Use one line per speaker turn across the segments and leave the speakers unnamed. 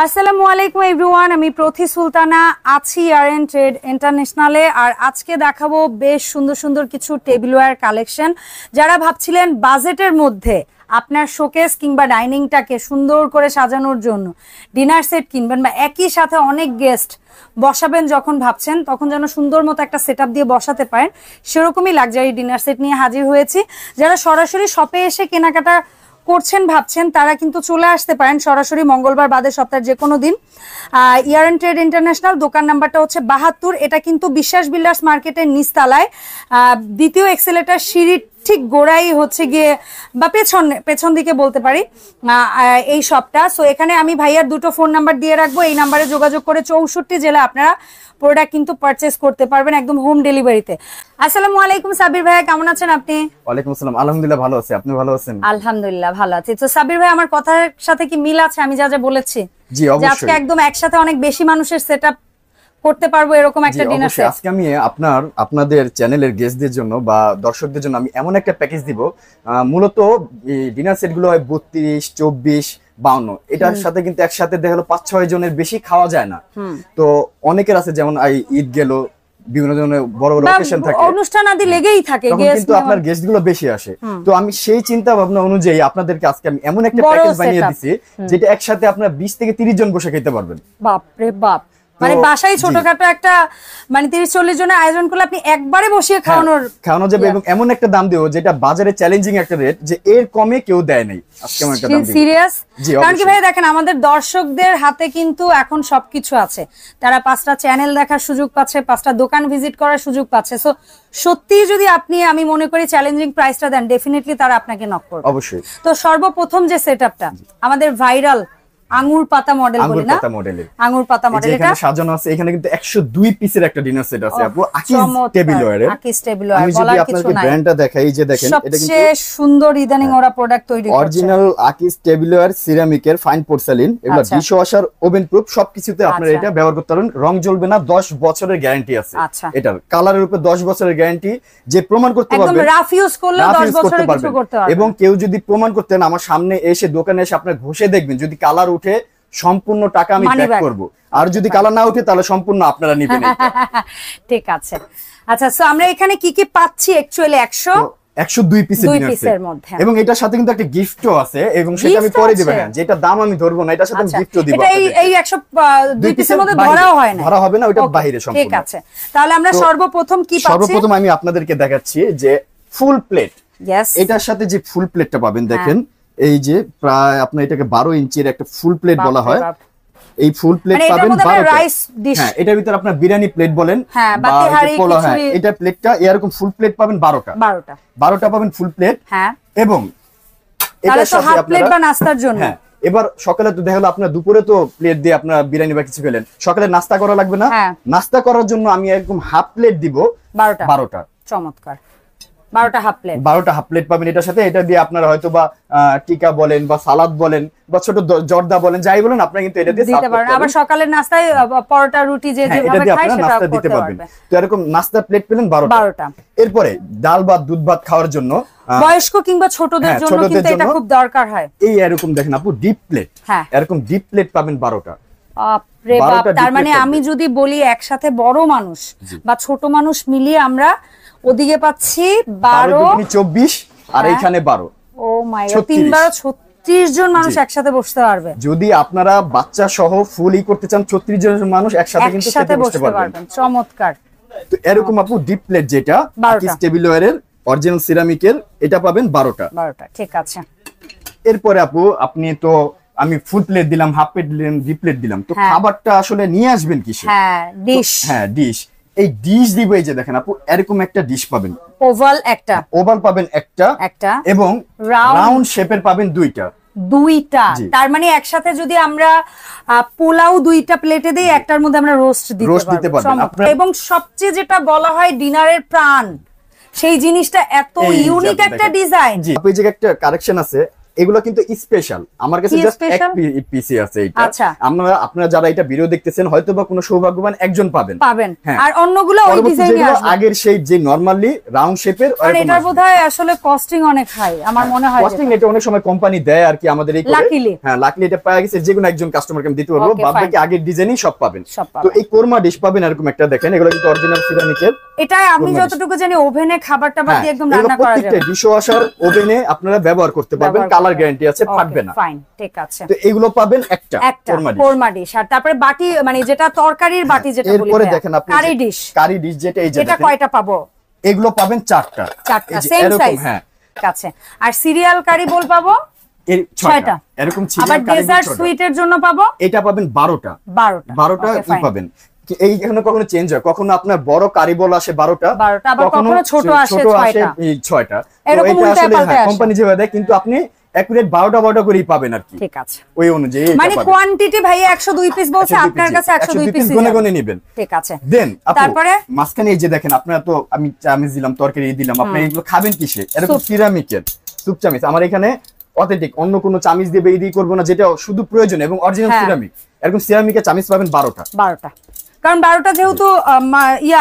আসসালামু আলাইকুম এভরিওয়ান, আমি প্রথি সুলতানা আছি আরএন ট্রেড ইন্টারন্যাশনালে। আর আজকে দেখাবো বেশ সুন্দর সুন্দর কিছু টেবিলওয়্যার কালেকশন। যারা ভাবছিলেন বাজেটের মধ্যে আপনার শোকেস কিংবা ডাইনিংটাকে সুন্দর করে সাজানোর জন্য ডিনার সেট কিনবেন বা একই সাথে অনেক গেস্ট বসাবেন যখন ভাবছেন তখন যেন সুন্দর মতো একটা সেটআপ দিয়ে বসাতে পারেন, সেরকমই লাক্সারি ডিনার সেট নিয়ে হাজির হয়েছি। যারা সরাসরি শপে এসে কেনাকাটা করছেন ভাবছেন তারা কিন্তু চলে আসতে পারেন সরাসরি মঙ্গলবার বাদে সপ্তাহের যে কোনো দিন। আরএন ট্রেড ইন্টারন্যাশনাল দোকান নাম্বারটা হচ্ছে 72। এটা কিন্তু বিশ্বাস বিল্ডার্স মার্কেটের নিচতলায় দ্বিতীয় এক্সেলেটার সিঁড়ির ঠিক গোড়াই হচ্ছে গিয়ে বা পেছন দিকে বলতে পারি এই শপটা। সো এখানে আমি ভাইয়ার দুটো ফোন নাম্বার দিয়ে রাখবো, এই নাম্বারে যোগাযোগ করে 64 জেলা আপনারা প্রোডাক্ট কিন্তু পারচেজ করতে পারবেন একদম হোম ডেলিভারিতে। আসসালামু আলাইকুম সাবির ভাই, কেমন আছেন আপনি?
ওয়ালাইকুম আসসালাম, আলহামদুলিল্লাহ ভালো আছি, আপনি ভালো আছেন?
আলহামদুলিল্লাহ ভালো আছি। তো সাবির ভাই, আমার কথার সাথে কি মিল আছে আমি যা যা বলেছি?
জি অবশ্যই।
আজকে একদম একসাথে অনেক বেশি মানুষের সেটআপ করতে পারবো এরকম একটা ডিনার সেট।
আজকে আমি আপনাদের চ্যানেলের গেস্টদের জন্য বা দর্শকদের জন্য আমি এমন একটা প্যাকেজ দিব, মূলত ডিনার সেট গুলো হয় 32, 24, 52। এটার সাথে কিন্তু একসাথে দেখা গেলো 5-6 জনের বেশি খাওয়া যায় না। তো অনেকের আছে যেমন ঈদ গেল, বিভিন্ন ধরনের বড় বড় অকেশন থাকে,
অনুষ্ঠান আদি লেগেই থাকে,
কিন্তু আপনার গেস্ট গুলো বেশি আসে। তো আমি সেই চিন্তা ভাবনা অনুযায়ী আপনাদেরকে আজকে আমি এমন একটা প্যাকেজ বানিয়ে দিছি যেটা একসাথে আপনার 20 থেকে 30 জন বসে খেতে পারবেন।
বাপ রে বাপ, মানে বাসায় ছোটখাটো একটা মানে 30-40 জনের আয়োজন করলে আপনি একবারে বসিয়ে খাওয়ানো যাবে
এবং এমন একটা দাম দিও যেটা বাজারে চ্যালেঞ্জিং একটা রেট, যে এর কমে কেউ দেয় নাই। আজকে আমি একটা দাম দিব।
সিরিয়াস? কারণ কি ভাই দেখেন, আমাদের দর্শকদের হাতে কিন্তু এখন সবকিছু আছে। তারা 5টা চ্যানেল দেখার সুযোগ পাচ্ছে, 5টা দোকান ভিজিট করার সুযোগ পাচ্ছে। সো সত্যি যদি আপনি আমি মনে করি চ্যালেঞ্জিং প্রাইসটা দেন, ডেফিনেটলি তারা আপনাকে নক করবে
অবশ্যই।
তো সর্বপ্রথম যে সেটআপটা আমাদের ভাইরাল আঙ্গুর পাতা মডেল বলি না, আঙ্গুর পাতা মডেল, এটা
সাজানো আছে। এখানে কিন্তু 102 পিসের একটা ডিনার সেট আছে আপু, আকিজ টেবিলওয়্যার।
আকিজ টেবিলওয়্যার
আমি যদি আপনাকে ব্র্যান্ডটা দেখাই, এই যে দেখেন এটা কিন্তু
সবচেয়ে সুন্দর ইদানিং ওরা প্রোডাক্ট তৈরি করছে,
অরিজিনাল আকিজ টেবিলওয়্যার, সিরামিকের, ফাইন পোর্সেলিন, এগুলো ডিশওয়াশার, ওভেন প্রুফ, সবকিছুতে আপনারা এটা ব্যবহার করতে পারেন। রং জ্বলবে না, 10 বছরের গ্যারান্টি আছে এটার। কালারের উপর 10 বছরের গ্যারান্টি, যে প্রমাণ করতে পারবে
একদম রাফ ইউজ করলে 10 বছরের কিছু করতে পারবে।
এবং কেউ যদি প্রমাণ করতে না, আমার সামনে এসে দোকানে এসে আপনি ঘষে দেখবেন, যদি কালার উঠে সম্পূর্ণ টাকা আমি ব্যাক করব, আর যদি কালার না উঠে তাহলে সম্পূর্ণ আপনারা নেবেন।
ঠিক আছে। আচ্ছা, সো আমরা এখানে কি কি পাচ্ছি? অ্যাকচুয়ালি
102 পিসের মধ্যে, এবং এটার সাথে কিন্তু একটা গিফটও আছে, এবং সেটা আমি পরে দিব। হ্যাঁ, যেটা দাম আমি ধরবো না, এটার সাথে আমি গিফটও দিব।
এটা এই 102 পিসের মধ্যে ধরাও হয় না,
ধরা হবে না, ওটা বাইরে সম্পূর্ণ।
ঠিক আছে, তাহলে আমরা সর্বপ্রথম কি পাচ্ছি?
সর্বপ্রথম আমি আপনাদেরকে দেখাচ্ছি যে ফুল প্লেট। এটার সাথে যে ফুল প্লেটটা পাবেন, দেখেন এই যে প্রায় আপনার এটাকে 12 ইঞ্চির একটা ফুল প্লেট বলা হয়। এই ফুল প্লেট পাবেন 12টা। হ্যাঁ, এটার ভিতর আপনার বিরিয়ানি প্লেট বলেন বা পোলা, হ্যাঁ, এটা প্লেটটা এরকম ফুল প্লেট পাবেন 12টা পাবেন ফুল প্লেট।
হ্যাঁ,
এবং
এটার সাথে আপনারা বা নাস্তার জন্য,
হ্যাঁ, এবার সকালে তো দেখা গেল আপনার দুপুরে তো প্লেট দিয়ে আপনার বিরিয়ানি বা কিছু খেলেন, সকালে নাস্তা করা লাগবে না। নাস্তা করার জন্য আমি একদম হাফ প্লেট দিব 12টা।
চমৎকার, 12টা হাফ প্লেট
পাবেন এটার সাথে। এটা দিয়ে আপনারা হয়তো বা টিকা বলেন বা সালাদ বলেন বা ছোট জর্দা বলেন, যাই বলেন, আপনারা কিন্তু এটা দিয়ে
দিতে পারেন। আবার সকালের নাস্তায় পরোটা, রুটি যে যেভাবে খায় সেটা দিতে পারবেন।
তো এরকম নাস্তার প্লেট পেলেন 12টা। এরপরে ডাল ভাত, দুধ ভাত খাওয়ার জন্য
বয়স্ক কিংবা ছোটদের জন্য কিন্তু এটা খুব দরকার হয়।
এই এরকম দেখেন আপু ডিপ প্লেট, এরকম ডিপ প্লেট পাবেন 12টা।
বাপরে বাপ, তার মানে আমি যদি বলি একসাথে বড় মানুষ বা ছোট মানুষ মিলিয়ে আমরা ওদিকে পাচ্ছি 12,
24 আর এখানে 12।
ও মাই গড, 3 12 36 জন মানুষ একসাথে বসতে পারবে।
যদি আপনারা বাচ্চা সহ ফুলই করতে চান, 36 জন মানুষ একসাথে কিন্তু খেতে বসতে পারবেন।
চমৎকার।
তো এরকম আপু ডিপ প্লেট যেটা আকিজ টেবিলওয়্যারের অরিজিনাল সিরামিকের, এটা পাবেন 12টা।
ঠিক আছে।
এরপরে আপু আপনি তো আমি ফুল প্লেট দিলাম, হাফ প্লেট দিলাম, ডিপ প্লেট দিলাম, তো খাবারটা আসলে নিয়ে আসবেন কিসে?
হ্যাঁ, ডিশ।
হ্যাঁ, ডিশ। এই ডিশ দিব, এই যে দেখেন আপু এরকম একটা ডিশ পাবেন, ওভাল পাবেন একটা, এবং রাউন্ড শেপের পাবেন দুইটা।
তার মানে একসাথে যদি আমরা পোলাও 2টা প্লেটে দেই, একটার মধ্যে আমরা রোস্ট দিতে পারবো। এবং সবচেয়ে যেটা বলা হয় ডিনারের প্রাণ, সেই জিনিসটা এত ইউনিক একটা ডিজাইন।
জি, আপু এই যে একটা কারেকশন আছে, এগুলো কিন্তু স্পেশাল, আমার কাছে জাস্ট এক পিসি আছে এটা। আপনারা যারা এটা ভিডিও দেখতেছেন হয়তো বা কোনো সৌভাগ্যবান একজন পাবেন,
আর অন্যগুলো ওই ডিজাইনে আসবে।
আগের সেই যে নরমালি রাউন্ড শেপের,
আর এটার বোধহয় আসলে কস্টিং অনেক হাই আমার মনে হয়।
কস্টিং এটা অনেক সময় কোম্পানি দেয় আর কি আমাদের এই করে। হ্যাঁ, লাকিলি এটা পাওয়া গেছে, যে কোনো একজন কাস্টমারকে আমি দিতে পারবো, বাদ বাকি আগের ডিজাইনই সব পাবেন। তো এই কোরমা ডিশ পাবেন এরকম একটা, দেখেন এগুলো কিন্তু অরিজিনাল সিরামিকের।
এটা আমি যতটুকু জানি ওভেনে খাবারটা বাদ দিয়ে একদম রান্না করা যাবে।
প্রত্যেকটা ডিশওয়াশার ওভেনে আপনারা ব্যবহার করতে পারবেন, কালার গ্যারান্টি আছে, ফাটবে না।
ফাইন, ঠিক আছে।
তো এগুলো পাবেন একটা
কোরমা ডিশ। আর তারপরে বাটি মানে যেটা তরকারির বাটি যেটা বলি,
এরপরে দেখেন আপনি কারি ডিশ যেটা, এই যে
এটা কয়টা পাবো?
এগুলো পাবেন চারটা,
সেম সাইজ। হ্যাঁ, ঠিক আছে। আর সিরিয়াল কারি বোল পাবো ছয়টা, এরকম ছিল। আবার ডেজার্ট সুইটের জন্য পাবো, এটা পাবেন 12টা পাবেন। এই এখানে কখনো চেঞ্জ হয়, কখনো আপনার বড় কারিবল আসে 12টা, আবার কখনো ছোট আসে
6টা। এরকম উল্টা পাল্টা কোম্পানি যেভাবে দেয়, কিন্তু আপনি একুরেট 12টা করেই পাবেন আর কি।
ঠিক আছে,
ওই অনুযায়ী
মানে কোয়ান্টিটি ভাইয়া 102 পিস বলছে, আপনার কাছে 102 পিস
গনে গনে নেবেন।
ঠিক আছে।
দেন তারপরে মাঝখানে এই যে দেখেন, আপনারা তো আমি চামচ দিলাম, তরকারি দিলাম, আপনি এগুলো খাবেন কিসে? এরকম সিরামিকের সুপ চামচ আমার এখানে অথেন্টিক, অন্য কোনো চামচ দিয়ে বেই দিয়ে করবো না, যেটা শুধু প্রয়োজন এবং অরিজিনাল সিরামিক। এরকম সিরামিকের চামচ পাবেন 12টা,
কারণ 12টা যেহেতু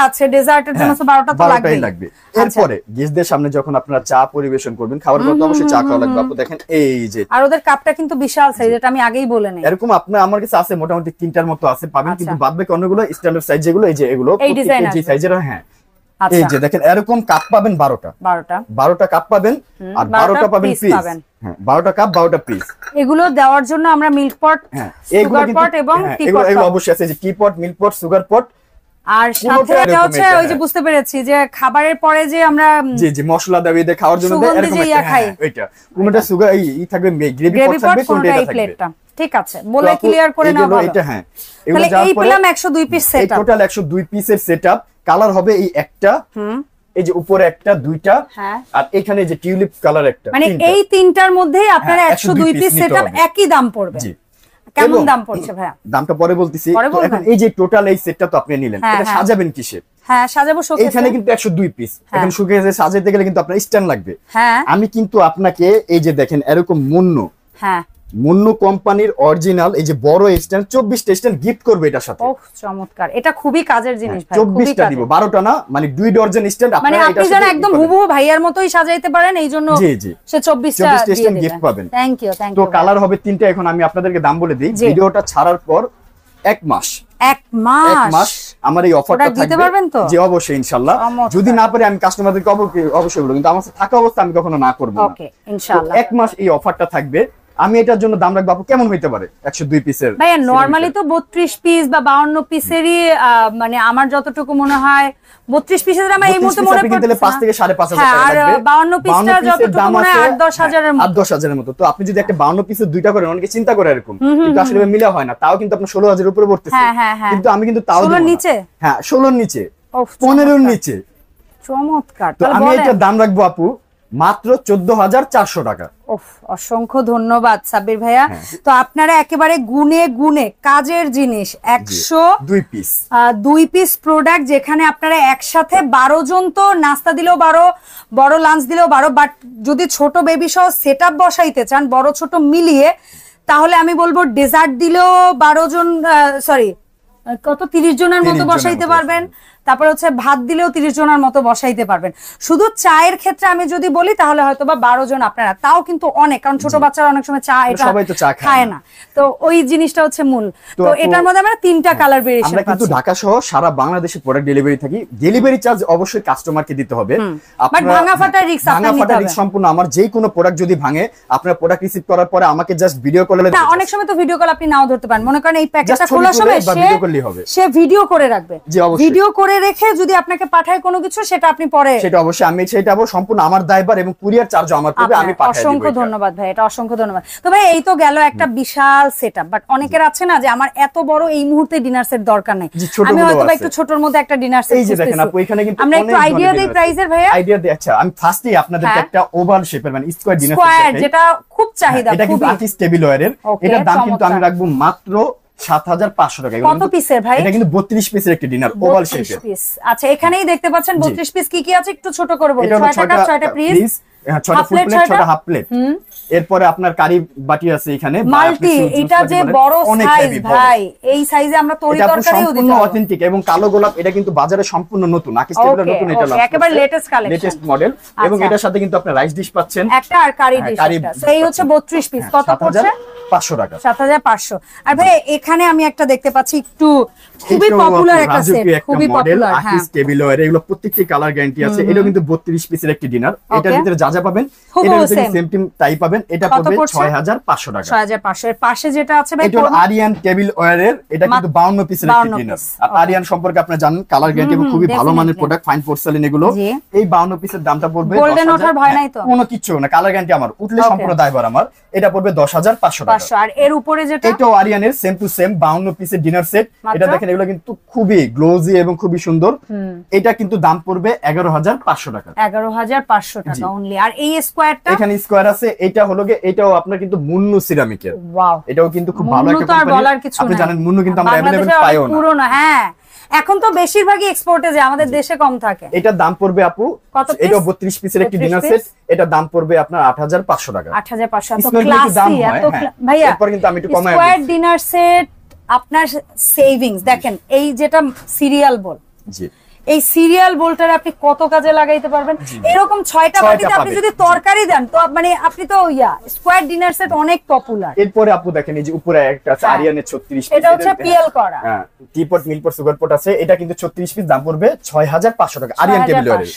আছে ডেজার্টের জন্য, 12টা তো
লাগবে। এরপরে গেস্টদের সামনে যখন আপনারা চা পরিবেশন করবেন, খাবার পর তো অবশ্যই চা খাওয়া লাগবে। আপনি দেখেন এই যে,
আর ওদের কাপটা কিন্তু বিশাল সাইজ, এটা আমি আগেই বলে নেই।
এরকম আপনার আমার কাছে আছে মোটামুটি 3টার মতো আছে পাবেন, কিন্তু বাদ বাকি অন্যগুলো স্ট্যান্ডার্ড সাইজ যেগুলো, এই যে এগুলো এই সাইজের। হ্যাঁ, এই যে দেখেন এরকম কাপ পাবেন 12টা কাপ পাবেন, আর 12টা পাবেন পিস। হ্যাঁ, 12টা কাপ 12টা পিস।
এগুলো দেওয়ার জন্য আমরা মিল্ক পট, সুগার পট এবং টি পট,
এগুলো অবশ্যই আছে, যে টি পট, মিল্ক পট, সুগার পট।
আর সাথে এটা হচ্ছে ওই যে বুঝতে পেরেছি যে খাবারের পরে যে আমরা
জি মশলা দিয়ে খাওয়ার জন্য এরকম একটা, ওইটা কোনটা সুগার এই থাকবে, গ্রেভি পট থাকবে, কোনটা এটা থাকবে।
ঠিক আছে, বলে ক্লিয়ার করে নাও ভালো।
এটা হ্যাঁ,
তাহলে এই পেলাম 102 পিস সেটআপ,
টোটাল 102 পিসের সেটআপ। কালার হবে এই একটা, এই যে উপরে একটা, দুইটা, আর এখানে যে টিউলিপ কালার একটা,
মানে এই তিনটার মধ্যেই আপনারা 102 পিস সেটআপ একই দাম পড়বে। কেমন দাম পড়ছে ভাইয়া?
দামটা পরে বলতেছি। তো এখন এই যে টোটাল এই সেটটা তো আপনি নিলেন, এটা সাজাবেন কিসে?
হ্যাঁ, সাজাবো শোকেসে।
এখানে কিন্তু 102 পিস, এখন শোকেসে সাজাতে গেলে কিন্তু আপনার স্ট্যান্ড লাগবে। আমি কিন্তু আপনাকে এই যে দেখেন এরকম মুন্নু কোম্পানির অরিজিনাল এই যে বড় স্ট্যান্ড 24টা স্ট্যান্ড গিফট করবে এটার সাথে।
ওহ, চমৎকার, এটা খুবই কাজের জিনিস ভাই।
24টা দিব, 12টা না, মানে 2 ডজন স্ট্যান্ড আপনারা
এটা আপনি যেন একদম হুবহু ভাইয়ার মতই সাজাইতে পারেন, এইজন্য সে 24টা
স্ট্যান্ড গিফট পাবেন।
Thank you.
তো কালার হবে 3টা। এখন আমি আপনাদেরকে দাম বলে দিই, ভিডিওটা ছাড়ার পর 1 মাস আমার এই অফারটা থাকবে। জি অবশ্যই, ইনশাআল্লাহ। যদি না পারে আমি কাস্টমারদেরকে অবশ্যই বলবো, কিন্তু আমার সাথে থাকা অবস্থা আমি কখনো না করব না।
ওকে, ইনশাআল্লাহ
1 মাস এই অফারটা থাকবে। আমি এটার জন্য দাম রাখবো আপু কেমন হইতে পারে? 102 পিসের
ভাইয়া নরমালি তো 32 পিস বা 52 পিসেরই, মানে আমার যতটুকু মনে হয় 32 পিসের আমার এই মুহূর্তে মনে পড়ছে
5 থেকে 5.5 হাজার টাকা লাগবে।
আর 52 পিসটা যতটুকু মনে হয় 8-10 হাজারের মতো,
8-10 হাজারের মতো। তো আপনি যদি একটা 52 পিসের দুইটা করেন, অনেকে চিন্তা করে এরকম, কিন্তু আসলে মিলা হয় না। তাও কিন্তু আপনার 16,000 এর উপরে পড়তেছে। কিন্তু আমি কিন্তু তাও
16 নিচে,
হ্যাঁ 16 নিচে, 15 নিচে।
চমৎকার।
তো আমি এটার দাম রাখবো আপু মাত্র 14,400 টাকা।
অসংখ্য ধন্যবাদ সাব্বির ভাইয়া। তো আপনারা একেবারে গুনে গুনে কাজের জিনিস 102 পিস প্রোডাক্ট, যেখানে আপনারা একসাথে 12 জন, তো নাস্তা দিলেও 12, বড় লাঞ্চ দিলেও 12, বাট যদি ছোট বেবি সহ সেটআপ বসাইতে চান বড় ছোট মিলিয়ে, তাহলে আমি বলবো ডেজার্ট দিলেও 12 জন, সরি কত 30 জনের মতো বসাইতে পারবেন। তারপর হচ্ছে ভাত দিলেও 30 জনের মতো বসাইতে পারবেন। শুধু চায়ের ক্ষেত্রে আমি যদি বলি তাহলে হয়তো বা 12 জন আপনারা, তাও কিন্তু অনেক, কারণ ছোট বাচ্চারা অনেক সময় চা এটা খায় না, তো ওই জিনিসটা হচ্ছে মূল। তো এটার মধ্যে আমরা 3টা কালার ভেরিয়েশন
পাচ্ছি। আমরা কিন্তু ঢাকা সহ সারা বাংলাদেশে প্রোডাক্ট ডেলিভারি থাকি। ডেলিভারি চার্জ অবশ্যই কাস্টমারকে দিতে হবে।
বাট ভাঙা ফাটা রিস্ক আপনারা নিতে হবে।
সম্পূর্ণ আমার যে কোনো প্রোডাক্ট যদি ভাঙে, আপনার প্রোডাক্ট রিসিভ করার পরে আমাকে জাস্ট ভিডিও কলে
না, অনেক সময় তো ভিডিও কল আপনি নাও ধরতে পারেন। মনে করেন এই প্যাকেজটা খোলার সময় সে ভিডিও করে রাখবে, ভিডিও করে রেখে যদি আপনাকে পাঠায় কোনো কিছু, সেটা আপনি পরে,
সেটা অবশ্যই আমি সেটা সম্পূর্ণ আমার দায়ভার, এবং কুরিয়ার চার্জও আমার পড়বে, আমি পাঠাই দেব।
অসংখ্য ধন্যবাদ ভাই, এটা অসংখ্য ধন্যবাদ। তো ভাই এই তো গেল একটা বিশাল সেটআপ, বাট অনেকের আছে না যে আমার এত বড় এই মুহূর্তে ডিনার সেট দরকার নাই, আমি হয়তো একটু ছোটর মধ্যে একটা ডিনার সেট।
এই যে দেখেন আপু, এখানে কিন্তু
আমরা একটু আইডিয়া দেই প্রাইসের ভাইয়া।
আইডিয়া দেই। আচ্ছা, আমি ফার্স্টেই আপনাদেরকে একটা ওভাল শেপের মানে স্কয়ার ডিনার সেট দেখাই,
যেটা খুব চাহিদা।
এটা কিন্তু আর্টিস্ট টেবিলওয়্যারের, এটার দাম কিন্তু আমি রাখবো মাত্র 7,500 টাকা।
কত পিসের ভাই?
এটা কিন্তু 32 পিসের একটা ডিনার ওভাল শেপের।
আচ্ছা, এখানেই দেখতে পাচ্ছেন 32 পিস কি কি আছে, একটু ছোট করে বলি। 6 টাকা 6টা পিস,
হ্যাঁ 6টা ফুল প্লেট 6টা হাফ প্লেট। এরপরে আপনার কারি বাটি আছে এখানে
মাল্টি, এটা যে বড় সাইজ ভাই, এই সাইজে আমরা তরি তরকারিও দিতে পারবো।
অথেন্টিক এবং কালো গোলাপ এটা কিন্তু বাজারে সম্পূর্ণ নতুন, আকিস টেবিলের নতুন, এটা
একেবারে লেটেস্ট কালেকশন,
লেটেস্ট মডেল। এবং এটার সাথে কিন্তু আপনি রাইস ডিশ পাচ্ছেন
একটা, আর কারি ডিশ একটা। সো এই হচ্ছে 32 পিস, কত পড়ছে?
500 টাকা।
7500। আর ভাই এখানে আমি একটা দেখতে পাচ্ছি একটু খুবই পপুলার একটা সেট, খুবই পপুলার, হ্যাঁ
আকিস টেবিলওয়্যার, এগুলো প্রত্যেকটি কালার গ্যারান্টি আছে। এটা কিন্তু 32 পিসের একটি ডিনার, এটার ভিতরে যা যা পাবেন এটার ভিতরে সেম টিম তাই পাবেন। এটা পড়বে 6500 টাকা।
6500 এর পাশে যেটা আছে ভাই,
এটা আরিয়ান টেবিলওয়্যারের, এটা কিন্তু 52 পিসের একটি ডিনার। আর আরিয়ান সম্পর্কে আপনারা জানেন, কালার গ্যারান্টি এবং খুবই ভালো মানের প্রোডাক্ট, ফাইন পোর্সেলিন এগুলো। এই 52 পিসের দামটা পড়বে
গোল্ডেন ওঠার ভয় নাই তো?
কোনো কিছু না, কালার গ্যারান্টি আমার, উঠলে সম্পূর্ণ দায়ভার আমার। এটা পড়বে 10500 টাকা।
আর এর উপরে যেটা,
এটাও আরিয়ানের সেম টু সেম 52 পিসের ডিনার সেট। এটা দেখেন, এগুলো কিন্তু খুবই গ্লোজি এবং খুবই সুন্দর। এটা কিন্তু দাম পড়বে 11500 টাকা।
11500 টাকা অনলি। আর এই স্কয়ারটা,
এখানে স্কয়ার আছে, এটা হলো এটাও আপনার কিন্তু মুন্নু সিরামিকের।
ওয়াও,
এটাও কিন্তু খুব ভালো একটা কোম্পানি। আপনি জানেন মুন্নু কিন্তু আমরা अवेलेबल পাইও না
পুরো না। হ্যাঁ, এখন তো বেশিরভাগই এক্সপোর্টে যায়, আমাদের দেশে কম থাকে।
এটার দাম পড়বে আপু, এটাও 32 পিসের একটি ডিনার সেট। এটা দাম পড়বে আপনার 8500 টাকা।
8500 তো ক্লাসি, এত ভাইয়া।
এরপর কিন্তু আমি একটু কমায়
স্কয়ার ডিনার সেট আপনার সেভিংস দেখেন। এই যেটা সিরিয়াল বোল,
জি,
এই সিরিয়াল বোলটার আপনি কত কাজে লাগাইতে পারবেন। এরকম 6টা বাটিতে আপনি যদি তরকারি দেন তো মানে আপনি তো স্কয়ার ডিনার সেট অনেক পপুলার।
এরপরে আপু দেখেন, এই যে উপরে একটা আছে আরিয়ানের 36 পিস,
এটা হচ্ছে পিএল করা,
হ্যাঁ টিপট মিলপট সুগার পট আছে। এটা কিন্তু 36 পিস, দাম পড়বে 6500 টাকা আরিয়ান টেবিলওয়্যারের।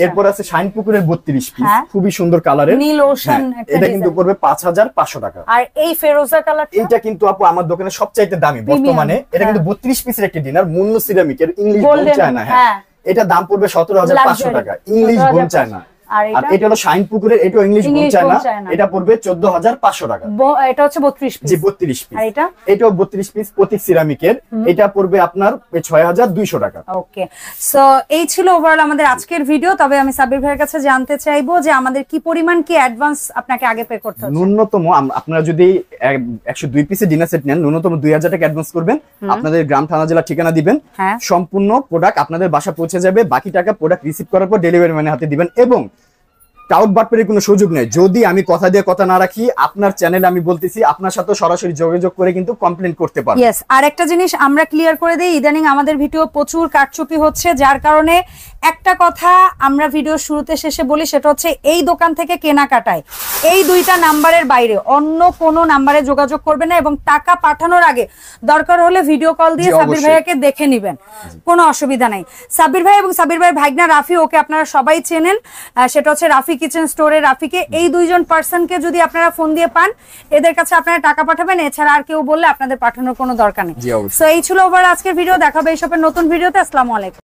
এরপর আছে শাইন পুকুরের 32 পিস, খুবই সুন্দর কালারের
নীল ওশান,
এটা কিন্তু পড়বে 5500 টাকা।
আর এই ফেরোজা কালারটা,
এটা কিন্তু আপু আমার দোকানে সবচাইতে দামি বর্তমানে। এটা কিন্তু 32 পিসের একটি ডিনার, মুন্নু সিরামিকের, ইংলিশ বোন চায়না। হ্যাঁ, এটা দাম পড়বে 17500 টাকা, ইংলিশ বোন চায়না। আর এটা হলো শাইন পুকুরের, এটা ইংলিশ বোন চায়না, এটা পড়বে 14500 টাকা।
এটা হচ্ছে 32 পিস।
জি 32 পিস।
আর
এটাও 32 পিস প্রতীক সিরামিকের, এটা পড়বে আপনার 6200 টাকা।
ওকে, সো এই ছিল ওভারঅল আমাদের আজকের ভিডিও। তবে আমি সাবির ভাইয়ের কাছে জানতে চাইবো যে আমাদের কি পরিমাণ কি অ্যাডভান্স আপনাকে আগে পে করতে হবে?
ন্যূনতম আপনারা যদি 102 পিসের ডিনার সেট নেন, ন্যূনতম 2000 টাকা অ্যাডভান্স করবেন। আপনাদের গ্রাম, থানা, জেলা ঠিকানা দিবেন, সম্পূর্ণ প্রোডাক্ট আপনাদের বাসা পৌঁছে যাবে। বাকি টাকা প্রোডাক্ট রিসিভ করার পর ডেলিভারি ম্যানের হাতে দিবেন। এবং টাউট বাটপারের কোনো সুযোগ নেই, যদি আমি কথা দিয়ে কথা না রাখি, আপনার চ্যানেলে আমি বলতেছি, আপনার সাথে সরাসরি যোগাযোগ করে কিন্তু কমপ্লেইন করতে পারবেন।
ইয়েস, আর একটা জিনিস আমরা ক্লিয়ার করে দেই, ইদানিং আমাদের ভিডিও প্রচুর কারচুপি হচ্ছে, যার কারণে একটা কথা আমরা ভিডিও শুরুতে শেষে বলি, সেটা হচ্ছে এই দোকান থেকে কেনাকাটায় এই 2টা নাম্বারের বাইরে অন্য কোনো নাম্বারে যোগাযোগ করবে না। এবং টাকা পাঠানোর আগে দরকার হলে ভিডিও কল দিয়ে সাবির ভাইয়াকে দেখে নেবেন, কোনো অসুবিধা নাই। সাবির ভাই এবং সাবির ভাইয়ের ভাইগনা রাফি, ওকে আপনারা সবাই চেনেন, সেটা হচ্ছে রাফি কিচেন স্টোরে রাফিকে। এই 2জন পার্সনকে যদি আপনারা ফোন দিয়ে পান, এদের কাছে আপনারা টাকা পাঠাবেন, এছাড়া আর কেউ বললে আপনাদের পাঠানোর কোনো দরকার নেই। সো এই ছিল ওভার আজকের ভিডিও, দেখাবে এইসবের নতুন ভিডিওতে। আসসালামু আলাইকুম।